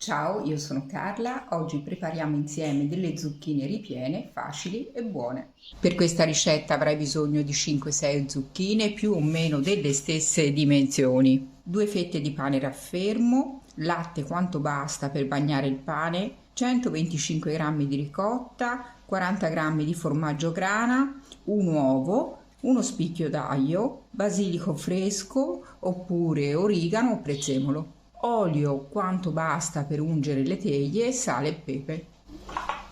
Ciao, io sono Carla. Oggi prepariamo insieme delle zucchine ripiene, facili e buone. Per questa ricetta avrai bisogno di 5-6 zucchine più o meno delle stesse dimensioni, 2 fette di pane raffermo, latte quanto basta per bagnare il pane, 125 g di ricotta, 40 g di formaggio grana, un uovo, uno spicchio d'aglio, basilico fresco oppure origano o prezzemolo, olio quanto basta per ungere le teglie, sale e pepe.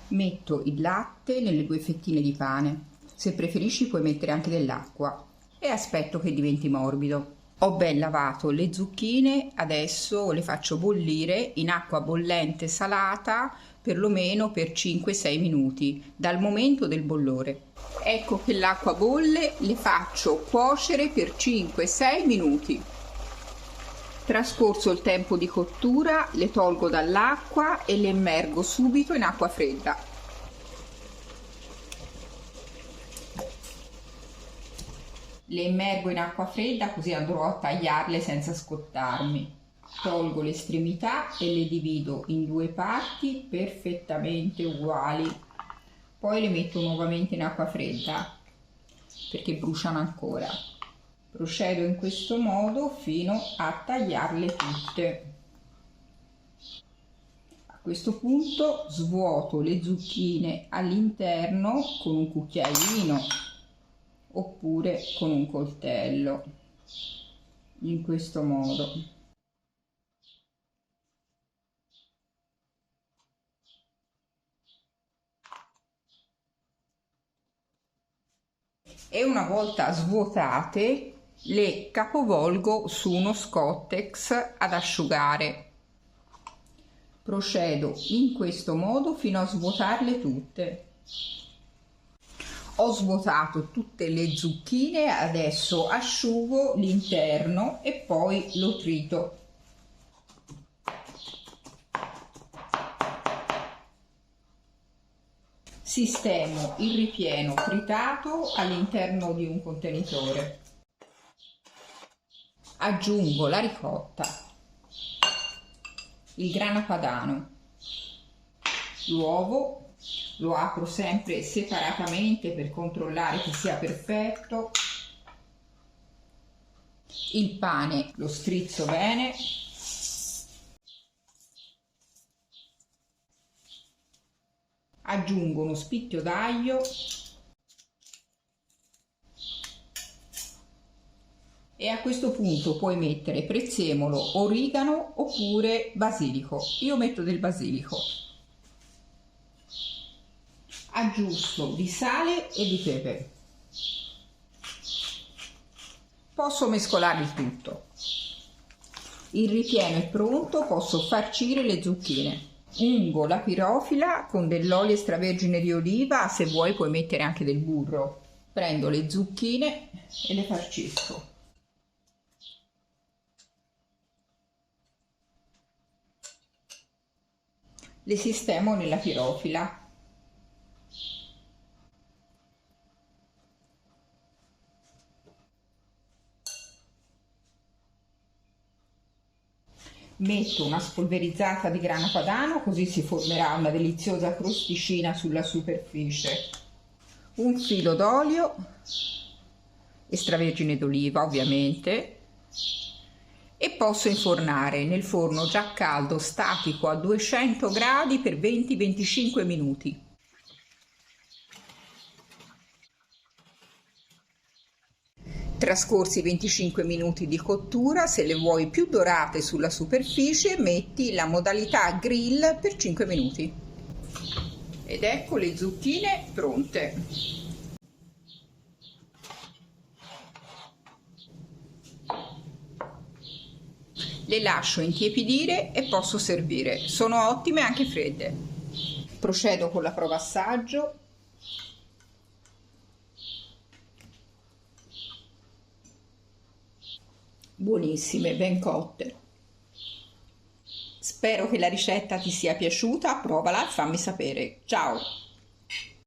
Metto il latte nelle 2 fettine di pane, se preferisci puoi mettere anche dell'acqua e aspetto che diventi morbido. Ho ben lavato le zucchine, adesso le faccio bollire in acqua bollente salata perlomeno per 5-6 minuti dal momento del bollore. Ecco che l'acqua bolle, le faccio cuocere per 5-6 minuti. Trascorso il tempo di cottura, le tolgo dall'acqua e le immergo subito in acqua fredda. Le immergo in acqua fredda così andrò a tagliarle senza scottarmi. Tolgo le estremità e le divido in 2 parti perfettamente uguali. Poi le metto nuovamente in acqua fredda perché bruciano ancora. Procedo in questo modo fino a tagliarle tutte. A questo punto svuoto le zucchine all'interno con un cucchiaino oppure con un coltello, in questo modo. E una volta svuotate le capovolgo su uno Scottex ad asciugare. Procedo in questo modo fino a svuotarle tutte. Ho svuotato tutte le zucchine, adesso asciugo l'interno e poi lo trito. Sistemo il ripieno tritato all'interno di un contenitore. Aggiungo la ricotta, il grana padano, l'uovo, lo apro sempre separatamente per controllare che sia perfetto, il pane lo strizzo bene, aggiungo uno spicchio d'aglio e a questo punto puoi mettere prezzemolo, origano oppure basilico. Io metto del basilico. Aggiusto di sale e di pepe. Posso mescolare il tutto. Il ripieno è pronto, posso farcire le zucchine. Ungo la pirofila con dell'olio extravergine di oliva, se vuoi puoi mettere anche del burro. Prendo le zucchine e le farcisco. Le sistemo nella pirofila. Metto una spolverizzata di grana padano, così si formerà una deliziosa crosticina sulla superficie. Un filo d'olio, extravergine d'oliva ovviamente, e posso infornare nel forno già caldo statico a 200 gradi per 20-25 minuti. Trascorsi 25 minuti di cottura, se le vuoi più dorate sulla superficie, metti la modalità grill per 5 minuti. Ed ecco le zucchine pronte. Le lascio intiepidire e posso servire. Sono ottime anche fredde. Procedo con la prova assaggio. Buonissime, ben cotte. Spero che la ricetta ti sia piaciuta, provala e fammi sapere. Ciao!